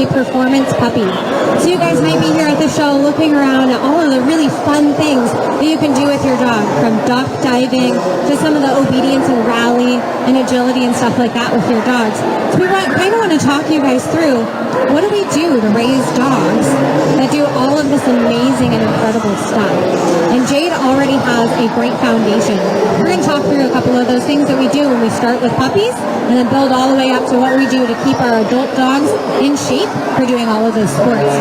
a performance puppy. So you guys might be here at the show looking around at all of the really fun things that you can do with your dog, from duck diving to some of the obedience and rally and agility and stuff like that with your dogs. So we kind of want to talk you guys through, what do we do to raise dogs that do all of this amazing and incredible stuff? And Jade already has a great foundation. We're going to talk through a couple of those things that we do when we start with puppies and then build all the way up to what we do to keep our adult dogs in shape for doing all of those sports.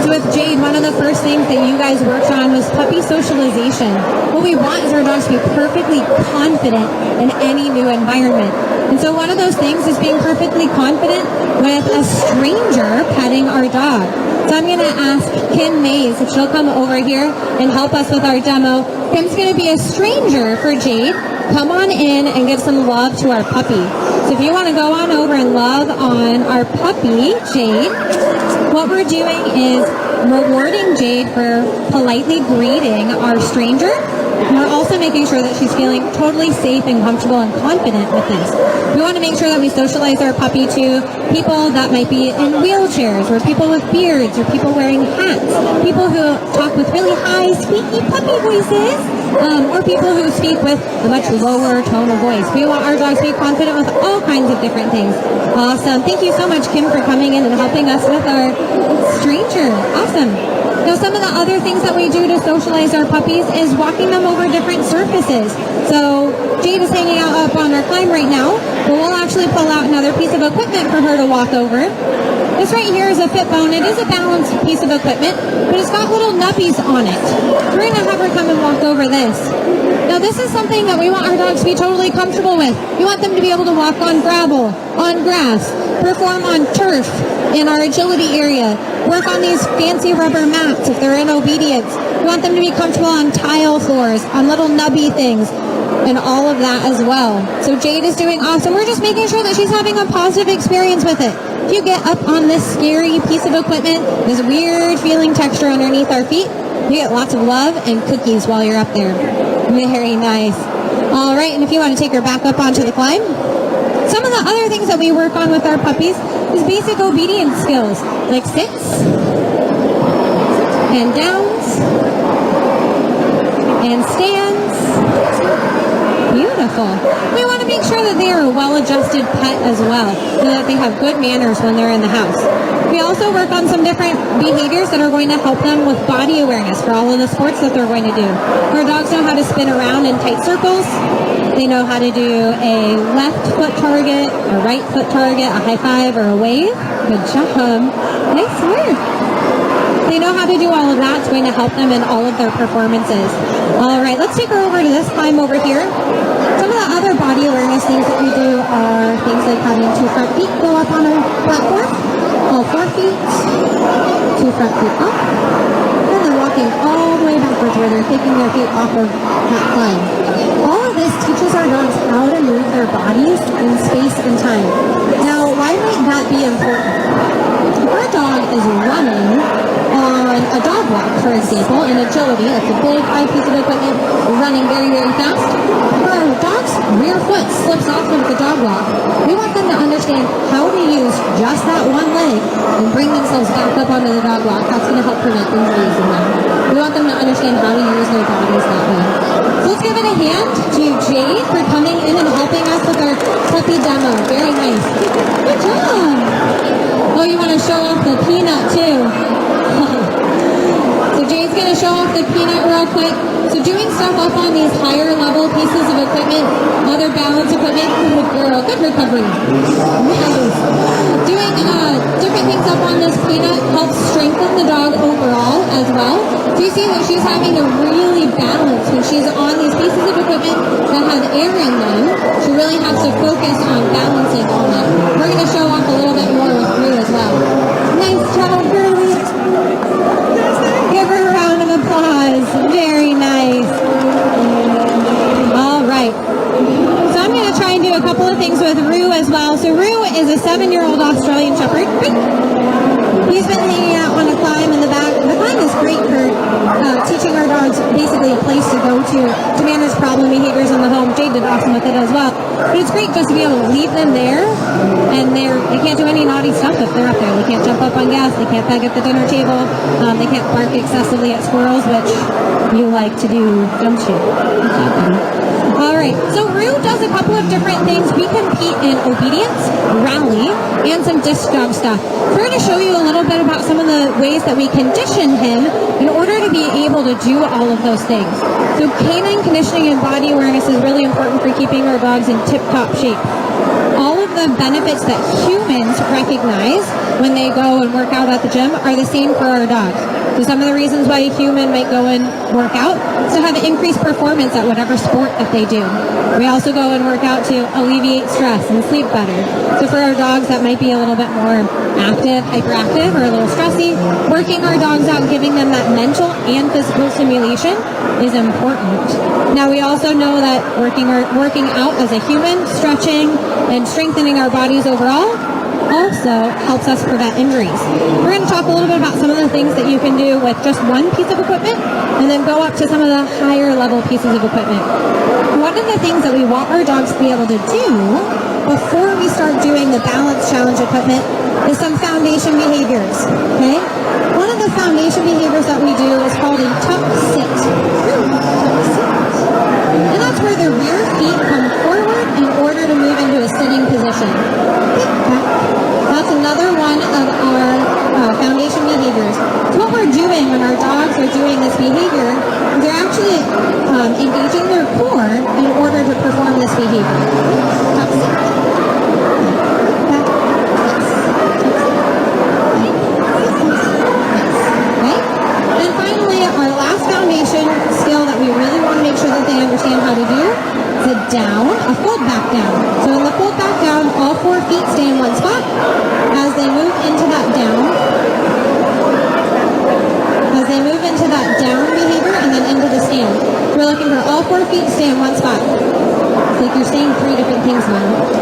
So with Jade, one of the first things that you guys worked on was puppy socialization. What we want is our dogs to be perfectly confident in any new environment. And so one of those things is being perfectly confident with a stranger petting our dog. So I'm going to ask Kim Mays if she'll come over here and help us with our demo. Kim's going to be a stranger for Jade. Come on in and give some love to our puppy. So if you want to go on over and love on our puppy, Jade, what we're doing is rewarding Jade for politely greeting our stranger. And we're also making sure that she's feeling totally safe and comfortable and confident with this. We want to make sure that we socialize our puppy to people that might be in wheelchairs, or people with beards, or people wearing hats, people who talk with really high, squeaky puppy voices, or people who speak with a much lower tone of voice. We want our dogs to be confident with all kinds of different things. Awesome. Thank you so much, Kim, for coming in and helping us with our stranger. Awesome. Now, some of the other things that we do to socialize our puppies is walking them over different surfaces. So Jade is hanging out up on our climb right now, but we'll actually pull out another piece of equipment for her to walk over. This right here is a Fitbone. It is a balanced piece of equipment, but it's got little nubbies on it. We're going to have her come and walk over this. Now, this is something that we want our dogs to be totally comfortable with. We want them to be able to walk on gravel, on grass, perform on turf in our agility area, work on these fancy rubber mats if they're in obedience. We want them to be comfortable on tile floors, on little nubby things, and all of that as well. So Jade is doing awesome. We're just making sure that she's having a positive experience with it. If you get up on this scary piece of equipment, this weird feeling texture underneath our feet, you get lots of love and cookies while you're up there. Very nice. All right, and if you want to take her back up onto the climb, some of the other things that we work on with our puppies is basic obedience skills, like sits and downs and stands. Beautiful. We want to make sure that they are a well-adjusted pet as well, so that they have good manners when they're in the house. We also work on some different behaviors that are going to help them with body awareness for all of the sports that they're going to do. Our dogs know how to spin around in tight circles. They know how to do a left foot target, a right foot target, a high five, or a wave. Good job. Nice work. They know how to do all of that. It's going to help them in all of their performances. All right, let's take her over to this climb over here. Some of the other body awareness things that we do are things like having 2 front feet go up on a platform, all 4 feet, 2 front feet up, and then walking all the way backwards where they're taking their feet off of that climb. All of this teaches our dogs how to move their bodies in space and time. Now, why might that be important? If our dog is running on a dog walk, for example, in agility, that's a big high piece of equipment, running very, very fast. If our dog's rear foot slips off of the dog walk, we want them to understand how to use just that one leg and bring themselves back up onto the dog walk. That's going to help prevent injuries in them. We want them to understand how to use their bodies that way. So let's give it a hand to Jade for coming in and helping us with our puppy demo. Very nice. Good job. Oh, you want to show off the peanut too. So Jade's going to show off the peanut real quick. So doing stuff up on these higher level pieces of equipment, other balance equipment, good girl, good recovery. Nice. Doing different things up on this peanut helps strengthen the dog overall as well. So you see that she's having to really balance when she's on these pieces of equipment that have air in them. She really has to focus on balancing on them. We're going to show off a little bit more with Roo as well. Nice job, girlie. Give her a round of applause. Very nice. All right. So I'm going to try and do a couple of things with Roo as well. So Roo is a 7-year-old Australian Shepherd. He's been hanging out on a climb in the back. The climb is great for teaching our dogs basically a place to go to manage problem behaviors in the home. Jade did awesome with it as well. But it's great just to be able to leave them there, and they can't do any naughty stuff if they're up there. They can't jump up on gas, they can't beg at the dinner table, they can't bark excessively at squirrels, which you like to do, don't you? All right, so Roo does a couple of different things. We compete in obedience, rally, and some disc jog stuff. We're going to show you a little bit about some of the ways that we condition him in order to be able to do all of those things. So canine conditioning and body awareness is really important for keeping our dogs in tip-top shape. All of the benefits that humans recognize when they go and work out at the gym are the same for our dogs. So some of the reasons why a human might go and work out is to have increased performance at whatever sport that they do. We also go and work out to alleviate stress and sleep better. So for our dogs that might be a little bit more active, hyperactive, or a little stressy, working our dogs out, giving them that mental and physical stimulation is important. Now we also know that working out as a human, stretching, and strengthening our bodies overall also helps us prevent injuries. We're going to talk a little bit about some of the things that you can do with just one piece of equipment and then go up to some of the higher level pieces of equipment. One of the things that we want our dogs to be able to do before we start doing the balance challenge equipment is some foundation behaviors. Okay? One of the foundation behaviors that we do is called a tuck sit. And that's where the rear feet come forward in order to move into a sitting position. That's another one of our foundation behaviors. So what we're doing when our dogs are doing this behavior, they're actually engaging their core in order to perform this behavior. Okay? And finally, our last foundation skill that we really want to make sure that they understand how to do is a down, a fold back down. So in the fold back down, all 4 feet stay in one spot. As they move into that down behavior and then into the stand. We're looking for all 4 feet to stay in one spot. It's like you're saying 3 different things now.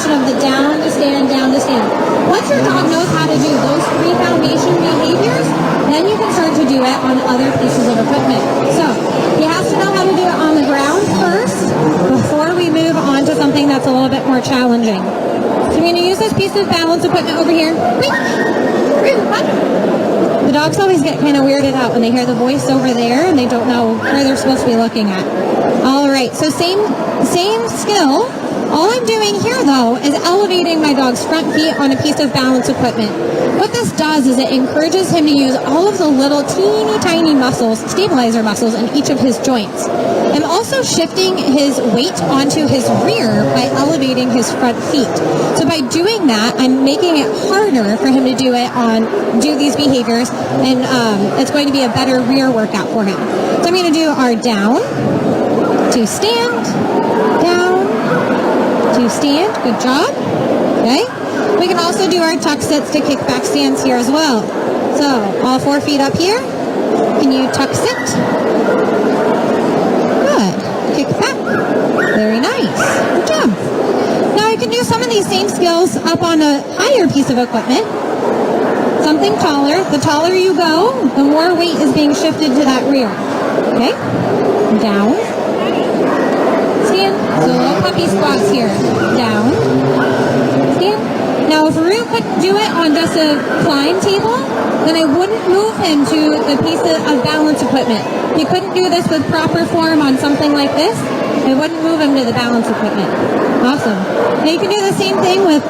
Of the down to stand, down to stand. Once your dog knows how to do those 3 foundation behaviors, then you can start to do it on other pieces of equipment. So he has to know how to do it on the ground first before we move on to something that's a little bit more challenging. So I'm going to use this piece of balance equipment over here. The dogs always get kind of weirded out when they hear the voice over there and they don't know where they're supposed to be looking at. All right, so same skill. All I'm doing here, though, is elevating my dog's front feet on a piece of balance equipment. What this does is it encourages him to use all of the little teeny tiny muscles, stabilizer muscles, in each of his joints. I'm also shifting his weight onto his rear by elevating his front feet. So by doing that, I'm making it harder for him to do these behaviors, and it's going to be a better rear workout for him. So I'm going to do our down, to stand, down, to stand. Good job. Okay. We can also do our tuck sits to kickback stands here as well. So all 4 feet up here. Can you tuck sit? Good. Kick back. Very nice. Good job. Now I can do some of these same skills up on a higher piece of equipment. Something taller. The taller you go, the more weight is being shifted to that rear. Okay. Down. Stand. So little puppy squats here. Down. Stand. Now if Roo couldn't do it on just a climb table, then I wouldn't move him to the piece of balance equipment. If he couldn't do this with proper form on something like this, I wouldn't move him to the balance equipment. Awesome. Now you can do the same thing with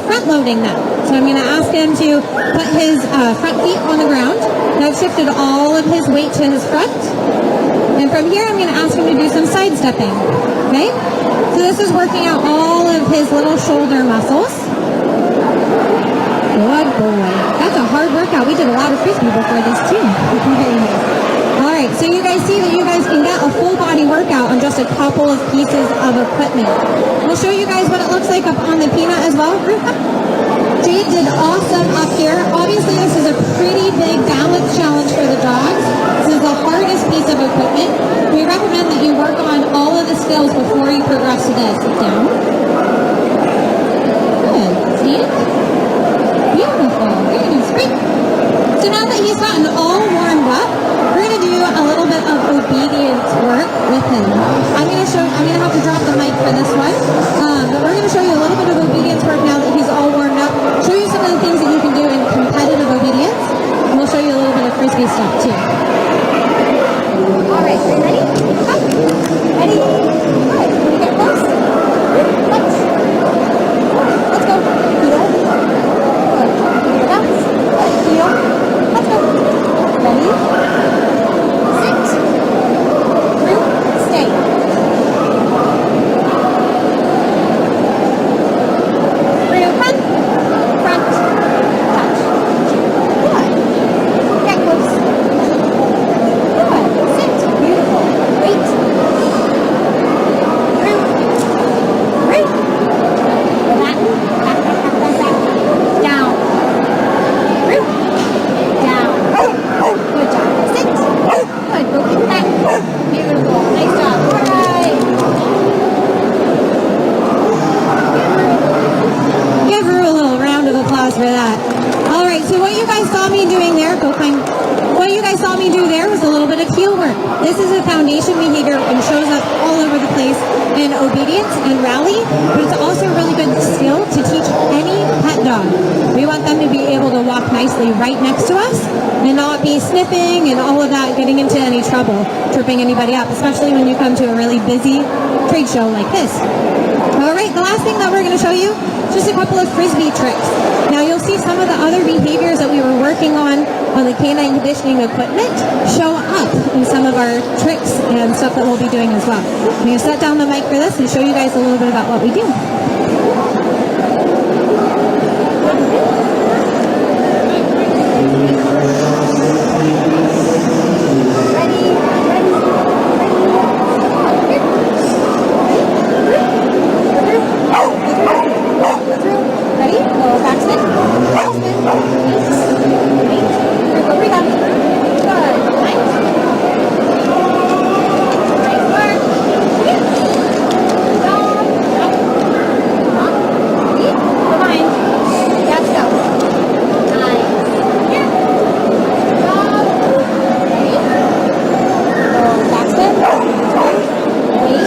front loading now. So I'm going to ask him to put his front feet on the ground. Now I've shifted all of his weight to his front. And from here I'm going to ask him to do some sidestepping. Okay? So this is working out all of his little shoulder muscles. Good boy. That's a hard workout. We did a lot of frisbee before this too. Alright, so you guys see that you guys can get a full body workout on just a couple of pieces of equipment. We'll show you guys what it looks like up on the peanut as well. So Reed did awesome up here. Obviously, this is a pretty big balance challenge for the dogs. This is the hardest piece of equipment. We recommend that you work on all of the skills before you progress to this. Sit down. Good. Stand. Beautiful. Very nice. Great. So now that he's gotten all warmed up, we're going to do a little bit of obedience work with him. I'm going to have to drop the mic for this one, but we're going to show you a little bit of obedience work now that he's all warmed up. Show you some of the things that you can do in competitive obedience, and we'll show you a little bit of frisbee stuff too. All right, are you ready? Up. Ready? Good. Can you get close? Let's. Let's go. Heel. Good. Heel bounce. Good. Heel. Let's go. Ready? Sit. Through. Stay. Through. Front. Front. Touch. Good. Get close. Good. Sit. Beautiful. Wait. Through. Through. Back. Back, back, back, back, back. Down. Through. Down. Good job. Sit. Good. Go kick back. Beautiful. Nice job. All right. Give Roo a little round of applause for that. All right. So what you guys saw me doing there, go climb. What you guys saw me do there was a little bit of heel work. This is a foundation behavior and shows up all over the place in obedience and rally, but it's also a really good skill to teach any pet dog. We want them to be able to walk nicely right next to us and not be sniffing and all of that, getting into any trouble, tripping anybody up, especially when you come to a really busy trade show like this. All right, the last thing that we're going to show you is just a couple of frisbee tricks. Now you'll see some of the other behaviors that we were working on the canine conditioning equipment show up in some of our tricks and stuff that we'll be doing as well. I'm going to set down the mic for this and show you guys a little bit about what we do. Ready? Go back spin. Go rebound. Good. Nice. Nice work. Stop. Ready? Behind. Let's go. Nice. Here. Stop. Ready? Go back spin. Wait.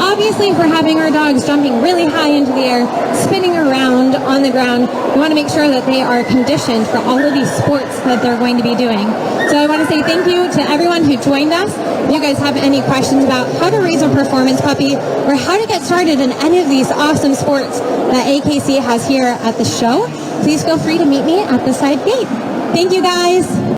Obviously, if we're having our dogs jumping really high into the air, spinning around on the ground, we want to make sure that they are conditioned for all of these sports that they're going to be doing. So I want to say thank you to everyone who joined us. If you guys have any questions about how to raise a performance puppy or how to get started in any of these awesome sports that AKC has here at the show, please feel free to meet me at the side gate. Thank you, guys.